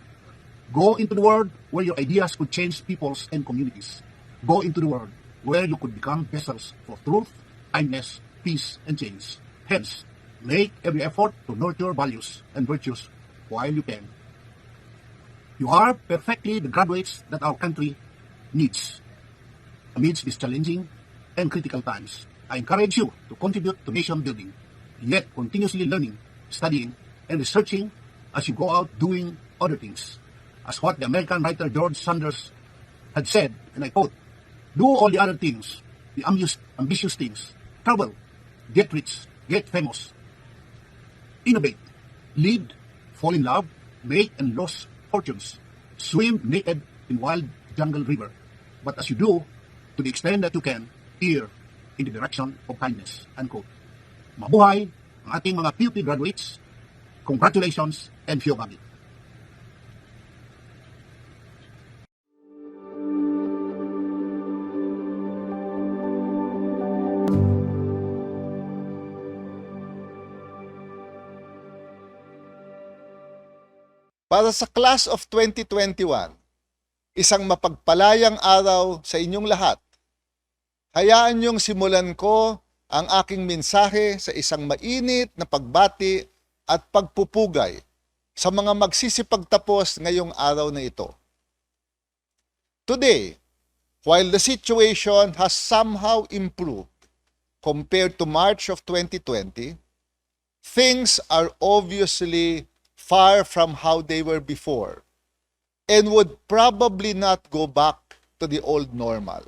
Go into the world where your ideas could change peoples and communities. Go into the world where you could become vessels for truth, kindness, peace, and change. Hence, make every effort to nurture values and virtues while you can. You are perfectly the graduates that our country needs. Amidst these challenging and critical times, I encourage you to contribute to nation building, yet continuously learning, studying, and researching as you go out doing other things. As what the American writer George Sanders had said, and I quote, do all the other things, the ambitious things, travel, get rich, get famous, innovate, lead, fall in love, make and lose fortunes, swim naked in wild jungle river. But as you do, to the extent that you can, err in the direction of kindness. Unquote. Mabuhay ang ating mga PUP graduates. Congratulations and Fiobagi. Para sa Class of 2021, isang mapagpalayang araw sa inyong lahat. Hayaan niyong simulan ko ang aking mensahe sa isang mainit na pagbati at pagpupugay sa mga magsisipagtapos ngayong araw na ito. Today, while the situation has somehow improved compared to March of 2020, things are obviously far from how they were before and would probably not go back to the old normal.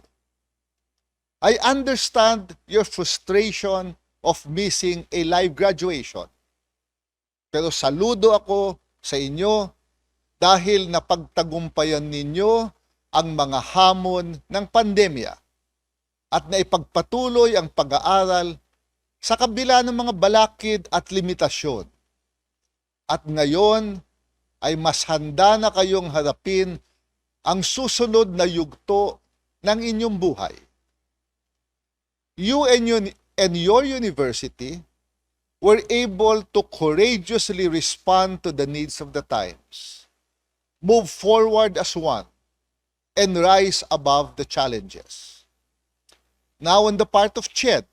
I understand your frustration of missing a live graduation. Pero saludo ako sa inyo dahil napagtagumpayan ninyo ang mga hamon ng pandemya at naipagpatuloy ang pag-aaral sa kabila ng mga balakid at limitasyon. At ngayon ay mas handa na kayong harapin ang susunod na yugto ng inyong buhay. You and your university were able to courageously respond to the needs of the times, move forward as one, and rise above the challenges. Now, on the part of CHED,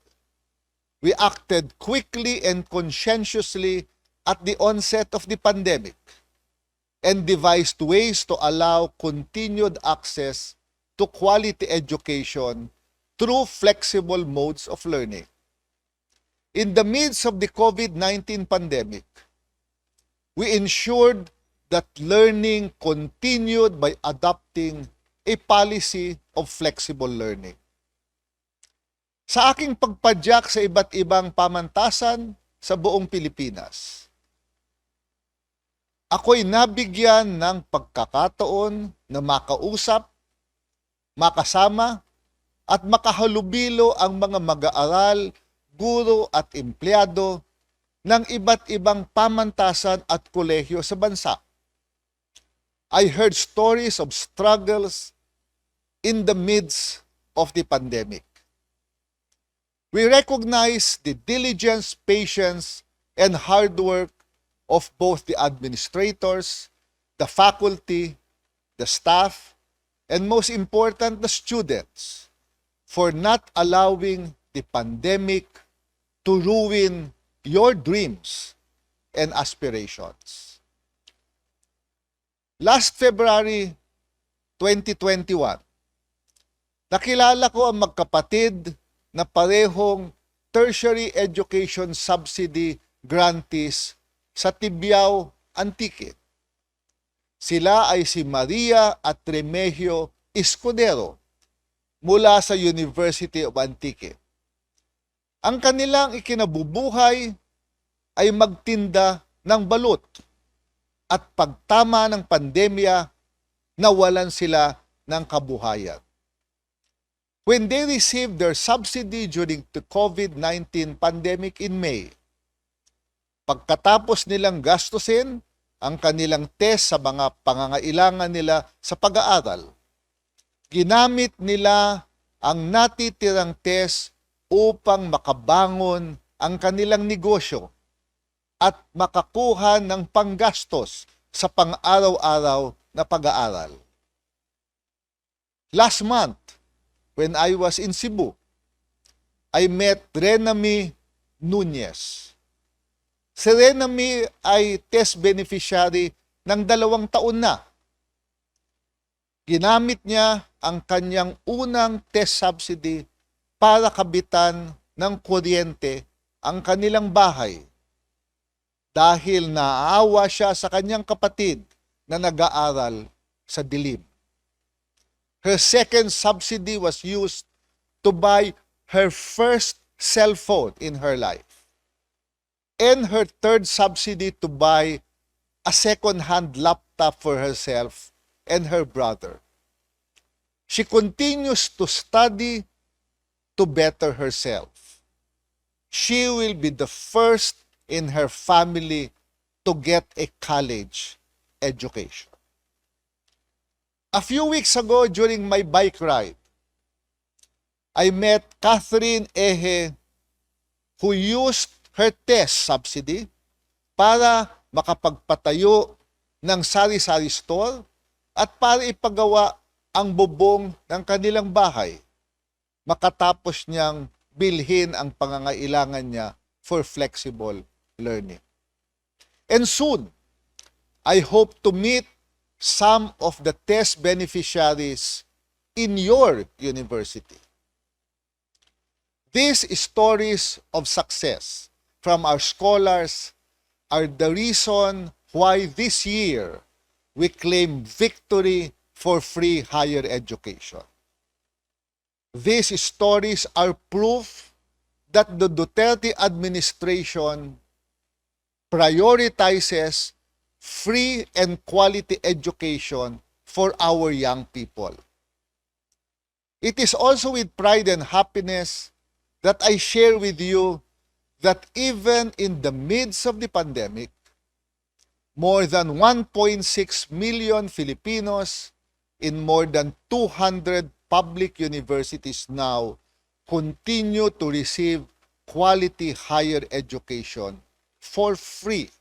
we acted quickly and conscientiously at the onset of the pandemic. and devised ways to allow continued access to quality education through flexible modes of learning. In the midst of the COVID-19 pandemic, we ensured that learning continued by adopting a policy of flexible learning. Sa aking pagpadyak sa iba't ibang pamantasan sa buong Pilipinas, ako'y nabigyan ng pagkakataon na makausap, makasama, at makahalubilo ang mga mag-aaral, guro at empleyado ng iba't ibang pamantasan at kolehiyo sa bansa. I heard stories of struggles in the midst of the pandemic. We recognize the diligence, patience, and hard work of both the administrators, the faculty, the staff, and most important, the students, for not allowing the pandemic to ruin your dreams and aspirations. Last February 2021, nakilala ko ang magkapatid na parehong tertiary education subsidy grantees sa Tibiao, Antique. Sila ay si Maria at Remigio Escudero mula sa University of Antique. Ang kanilang ikinabubuhay ay magtinda ng balut at pagtama ng pandemya, nawalan sila ng kabuhayan. When they received their subsidy during the COVID-19 pandemic in May, pagkatapos nilang gastusin ang kanilang test sa mga pangangailangan nila sa pag-aaral, ginamit nila ang natitirang test upang makabangon ang kanilang negosyo at makakuha ng panggastos sa pang-araw-araw na pag-aaral. Last month, when I was in Cebu, I met Renami Nunez. Si Renami ay test beneficiary ng 2 taon na. Ginamit niya ang kanyang unang test subsidy para kabitan ng kuryente ang kanilang bahay dahil naaawa siya sa kanyang kapatid na nag-aaral sa dilim. Her second subsidy was used to buy her first cell phone in her life, and her third subsidy to buy a second-hand laptop for herself and her brother. She continues to study to better herself. She will be the first in her family to get a college education. A few weeks ago, during my bike ride, I met Catherine Ehe, who used her test subsidy para makapagpatayo ng sari-sari store at para ipagawa ang bubong ng kanilang bahay. Makatapos niyang bilhin ang pangangailangan niya for flexible learning. And soon, I hope to meet some of the test beneficiaries in your university. These stories of success from our scholars are the reason why this year we claim victory for free higher education. These stories are proof that the Duterte administration prioritizes free and quality education for our young people. It is also with pride and happiness that I share with you that even in the midst of the pandemic, more than 1.6 million Filipinos in more than 200 public universities now continue to receive quality higher education for free.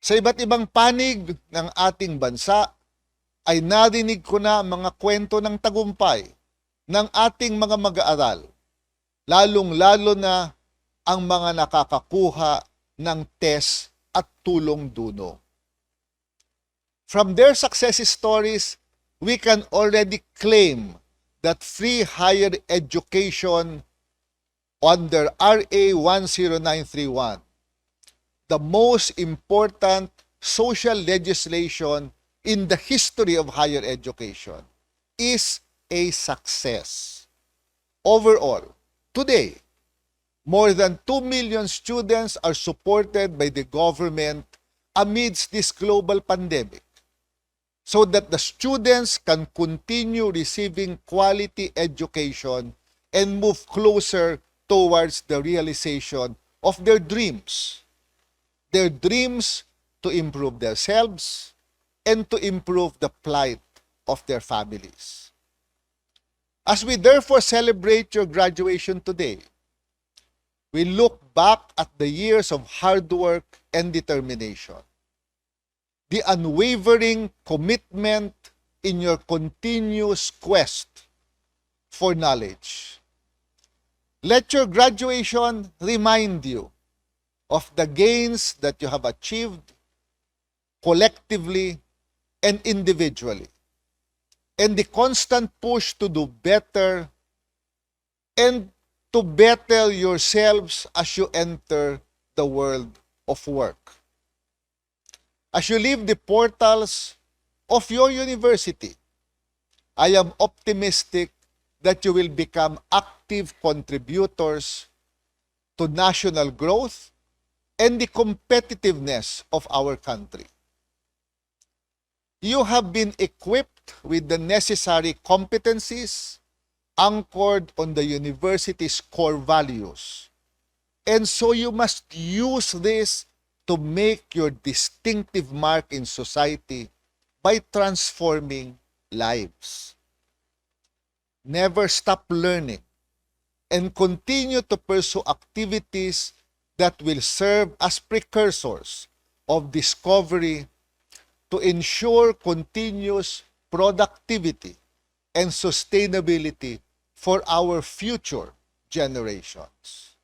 Sa iba't ibang panig ng ating bansa, ay narinig ko na mga kwento ng tagumpay ng ating mga mag-aaral, lalong-lalo na ang mga nakakakuha ng test at tulong duno. From their success stories, we can already claim that free higher education under RA 10931, the most important social legislation in the history of higher education, is a success. Overall, today, more than 2 million students are supported by the government amidst this global pandemic, so that the students can continue receiving quality education and move closer towards the realization of their dreams to improve themselves and to improve the plight of their families. As we therefore celebrate your graduation today, we look back at the years of hard work and determination, the unwavering commitment in your continuous quest for knowledge. Let your graduation remind you of the gains that you have achieved collectively and individually, and the constant push to do better and to better yourselves as you enter the world of work. As you leave the portals of your university, I am optimistic that you will become active contributors to national growth and the competitiveness of our country. You have been equipped with the necessary competencies anchored on the university's core values. And so you must use this to make your distinctive mark in society by transforming lives. Never stop learning and continue to pursue activities that will serve as precursors of discovery to ensure continuous productivity and sustainability for our future generations.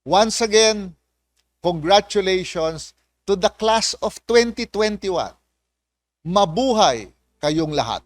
Once again, congratulations to the class of 2021. Mabuhay kayong lahat.